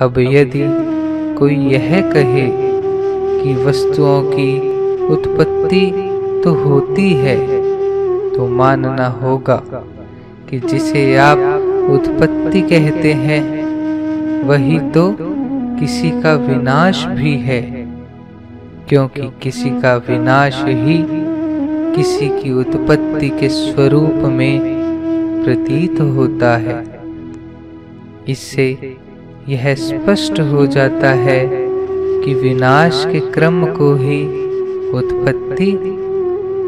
अब यदि कोई यह कहे कि वस्तुओं की उत्पत्ति तो होती है, तो मानना होगा कि जिसे आप उत्पत्ति कहते हैं वही तो किसी का विनाश भी है, क्योंकि किसी का विनाश ही किसी की उत्पत्ति के स्वरूप में प्रतीत होता है। इससे यह स्पष्ट हो जाता है कि विनाश के क्रम को ही उत्पत्ति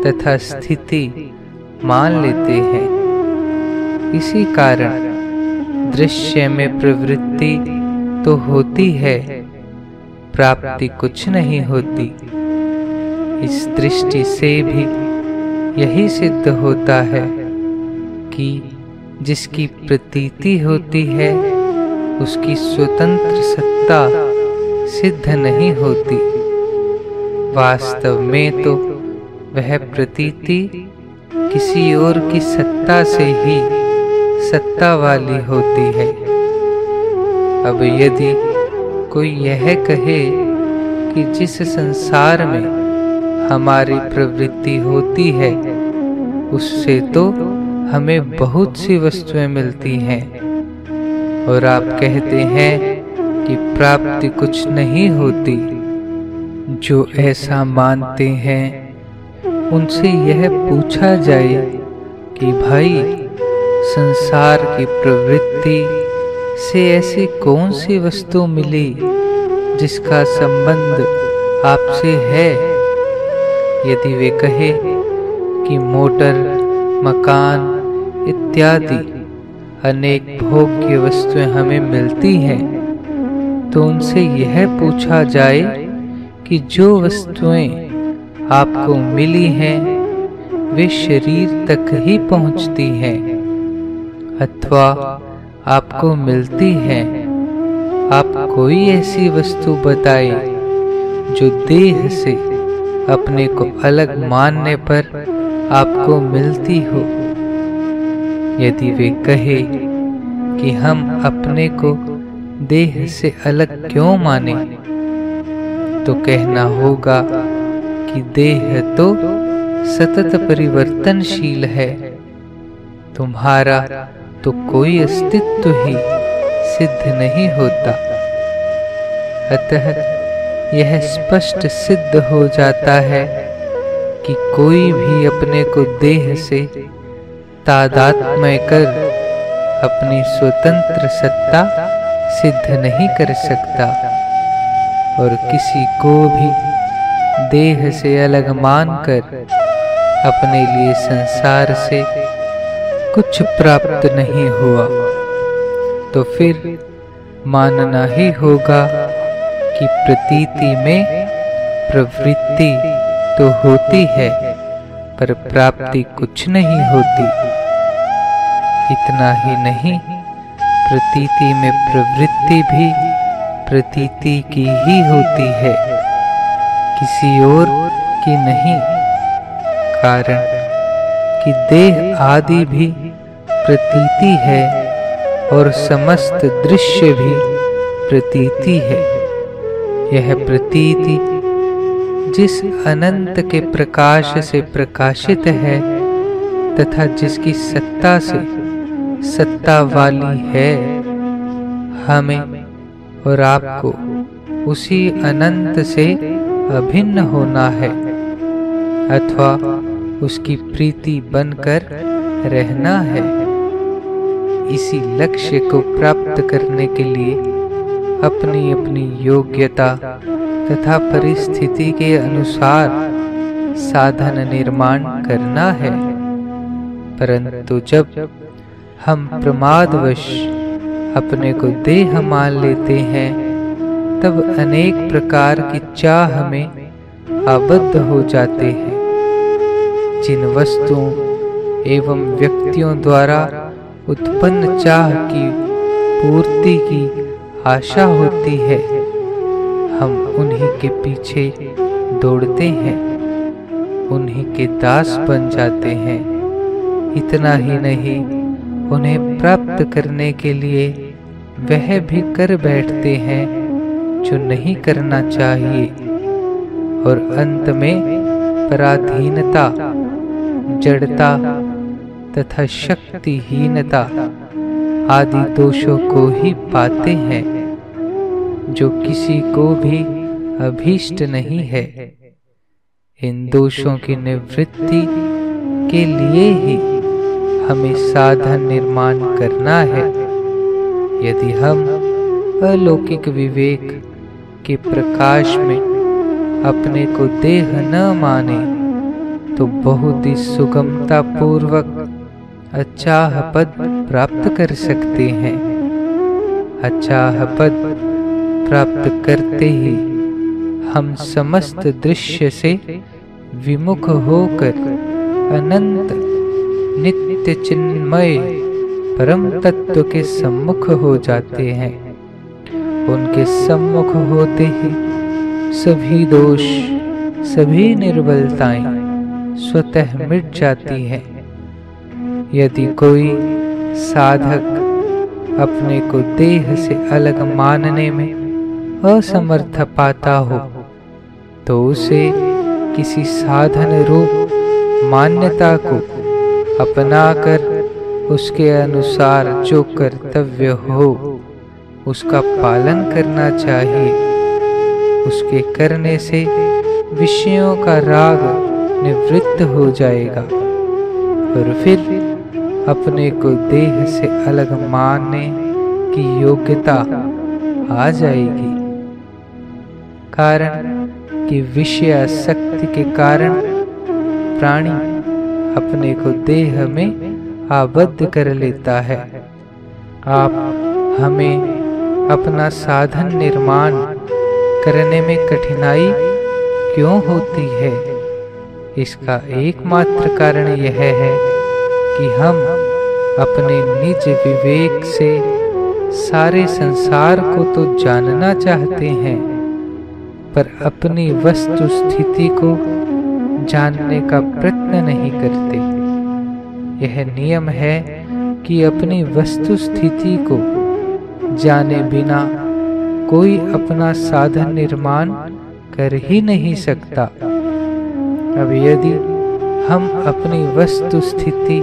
तथा स्थिति मान लेते हैं। इसी कारण दृश्य में प्रवृत्ति तो होती है, प्राप्ति कुछ नहीं होती। इस दृष्टि से भी यही सिद्ध होता है कि जिसकी प्रतीति होती है उसकी स्वतंत्र सत्ता सिद्ध नहीं होती। वास्तव में तो वह प्रतीति किसी और की सत्ता से ही सत्ता वाली होती है। अब यदि कोई यह कहे कि जिस संसार में हमारी प्रवृत्ति होती है उससे तो हमें बहुत सी वस्तुएं मिलती हैं, और आप कहते हैं कि प्राप्ति कुछ नहीं होती। जो ऐसा मानते हैं उनसे यह पूछा जाए कि भाई, संसार की प्रवृत्ति से ऐसी कौन सी वस्तु मिली जिसका संबंध आपसे है? यदि वे कहे कि मोटर, मकान इत्यादि अनेक भोग्य वस्तुएं हमें मिलती हैं, तो उनसे यह पूछा जाए कि जो वस्तुएं आपको मिली हैं वे शरीर तक ही पहुंचती हैं अथवा आपको मिलती हैं। आप कोई ऐसी वस्तु बताए जो देह से अपने को अलग मानने पर आपको मिलती हो। यदि वे कहे कि हम अपने को देह से अलग क्यों माने, तो कहना होगा कि देह तो सतत परिवर्तनशील है, तुम्हारा तो कोई अस्तित्व ही सिद्ध नहीं होता। अतः यह स्पष्ट सिद्ध हो जाता है कि कोई भी अपने को देह से तादात्म्य कर अपनी स्वतंत्र सत्ता सिद्ध नहीं कर सकता, और किसी को भी देह से अलग मानकर अपने लिए संसार से कुछ प्राप्त नहीं हुआ। तो फिर मानना ही होगा कि प्रतीति में प्रवृत्ति तो होती है पर प्राप्ति कुछ नहीं होती। इतना ही नहीं, प्रतीति में प्रवृत्ति भी प्रतीति की ही होती है, किसी और की नहीं। कारण कि देह आदि भी प्रतीति है और समस्त दृश्य भी प्रतीति है। यह प्रतीति जिस अनंत के प्रकाश से प्रकाशित है तथा जिसकी सत्ता से सत्ता वाली है, हमें और आपको उसी अनंत से अभिन्न होना है अथवा उसकी प्रीति बनकर रहना है। इसी लक्ष्य को प्राप्त करने के लिए अपनी अपनी योग्यता तथा परिस्थिति के अनुसार साधन निर्माण करना है। परंतु जब हम प्रमादवश अपने को देह मान लेते हैं, तब अनेक प्रकार की चाह में आबद्ध हो जाते हैं। जिन वस्तुओं एवं व्यक्तियों द्वारा उत्पन्न चाह की पूर्ति की आशा होती है, हम उन्हीं के पीछे दौड़ते हैं, उन्हीं के दास बन जाते हैं। इतना ही नहीं, उन्हें प्राप्त करने के लिए वह भी कर बैठते हैं जो नहीं करना चाहिए, और अंत में पराधीनता, जड़ता तथा शक्तिहीनता आदि दोषों को ही पाते हैं, जो किसी को भी अभीष्ट नहीं है। इन दोषों की निवृत्ति के लिए ही हमें साधन निर्माण करना है। यदि हम अलौकिक विवेक के प्रकाश में अपने को देह न माने तो बहुत ही सुगमता पूर्वक अचाह पद प्राप्त कर सकते हैं। अचाह पद प्राप्त करते ही हम समस्त दृश्य से विमुख होकर अनंत नित्य चिन्मय परम तत्व के सम्मुख हो जाते हैं। उनके सम्मुख होते ही सभी दोष, सभी निर्बलताएं स्वतः मिट जाती हैं। यदि कोई साधक अपने को देह से अलग मानने में असमर्थ पाता हो तो उसे किसी साधन रूप मान्यता को अपनाकर उसके अनुसार जो कर्तव्य हो उसका पालन करना चाहिए। उसके करने से विषयों का राग निवृत्त हो जाएगा और फिर अपने को देह से अलग मानने की योग्यता आ जाएगी। कारण कि विषय आसक्ति के कारण प्राणी अपने को देह में आबद्ध कर लेता है। आप हमें अपना साधन निर्माण करने में कठिनाई क्यों होती है? इसका एकमात्र कारण यह है कि हम अपने निज विवेक से सारे संसार को तो जानना चाहते हैं, पर अपनी वस्तु स्थिति को जानने का प्रयत्न नहीं करते। यह नियम है कि अपनी वस्तु स्थिति को जाने बिना कोई अपना साधन निर्माण कर ही नहीं सकता। अब यदि हम अपनी वस्तु स्थिति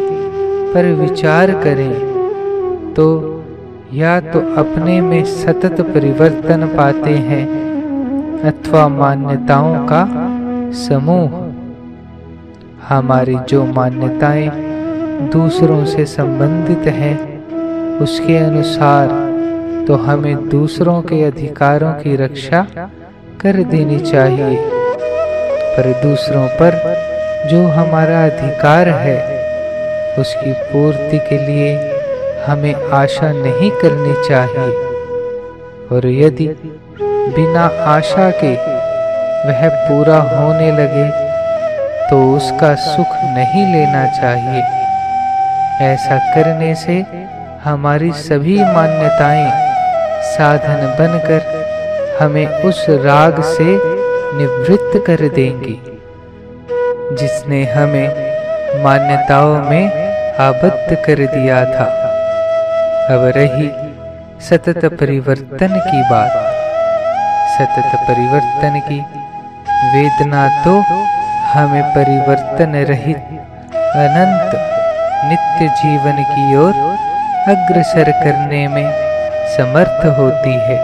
पर विचार करें तो या तो अपने में सतत परिवर्तन पाते हैं अथवा मान्यताओं का समूह। हमारी जो मान्यताएं दूसरों से संबंधित हैं उसके अनुसार तो हमें दूसरों के अधिकारों की रक्षा कर देनी चाहिए, पर दूसरों पर जो हमारा अधिकार है उसकी पूर्ति के लिए हमें आशा नहीं करनी चाहिए। और यदि बिना आशा के वह पूरा होने लगे तो उसका सुख नहीं लेना चाहिए। ऐसा करने से हमारी सभी मान्यताएं साधन बनकर हमें उस राग से निवृत्त कर देंगी जिसने हमें मान्यताओं में आबद्ध कर दिया था। अब रही सतत परिवर्तन की बात। सतत परिवर्तन की वेदना तो हमें परिवर्तन रहित अनंत नित्य जीवन की ओर अग्रसर करने में समर्थ होती है।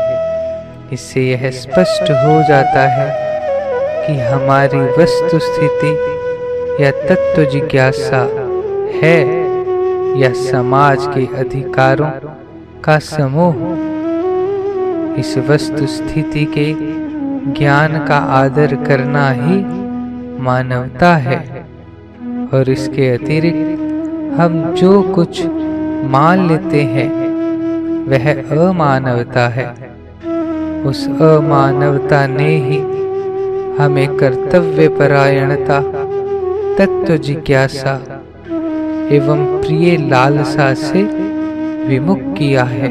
इससे यह स्पष्ट हो जाता है कि हमारी वस्तु स्थिति या तत्व जिज्ञासा है या समाज के अधिकारों का समूह। इस वस्तु स्थिति के ज्ञान का आदर करना ही मानवता है, और इसके अतिरिक्त हम जो कुछ मान लेते हैं वह अमानवता है। उस अमानवता ने ही हमें कर्तव्य परायणता, तत्व जिज्ञासा एवं प्रिय लालसा से विमुख किया है।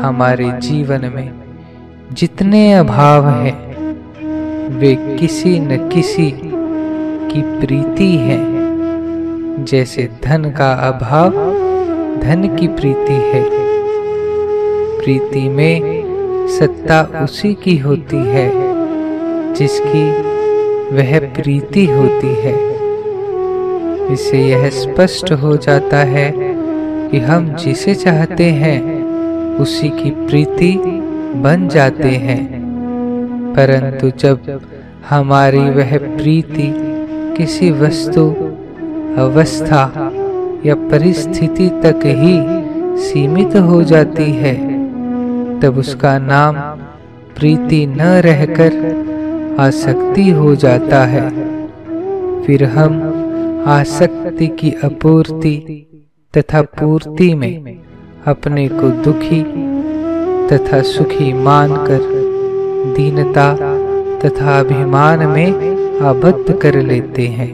हमारे जीवन में जितने अभाव हैं वे किसी न किसी की प्रीति है। जैसे धन का अभाव धन की प्रीति है, प्रीति में सत्ता उसी की होती है जिसकी वह प्रीति होती है। इससे यह स्पष्ट हो जाता है कि हम जिसे चाहते हैं उसी की प्रीति बन जाते हैं, परंतु जब हमारी वह प्रीति किसी वस्तु, अवस्था या परिस्थिति तक ही सीमित हो जाती है, तब उसका नाम प्रीति न रहकर आसक्ति हो जाता है। फिर हम आसक्ति की अपूर्ति तथा पूर्ति में अपने को दुखी तथा सुखी मानकर दीनता तथा अभिमान में आबद्ध कर लेते हैं।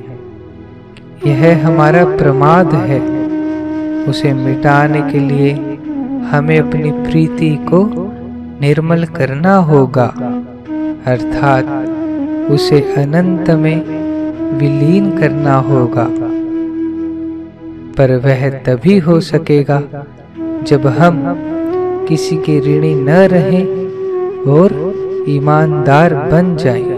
यह हमारा प्रमाद है। उसे मिटाने के लिए हमें अपनी प्रीति को निर्मल करना होगा, अर्थात उसे अनंत में विलीन करना होगा। पर वह तभी हो सकेगा जब हम किसी के ऋणी न रहें और ईमानदार बन जाएं।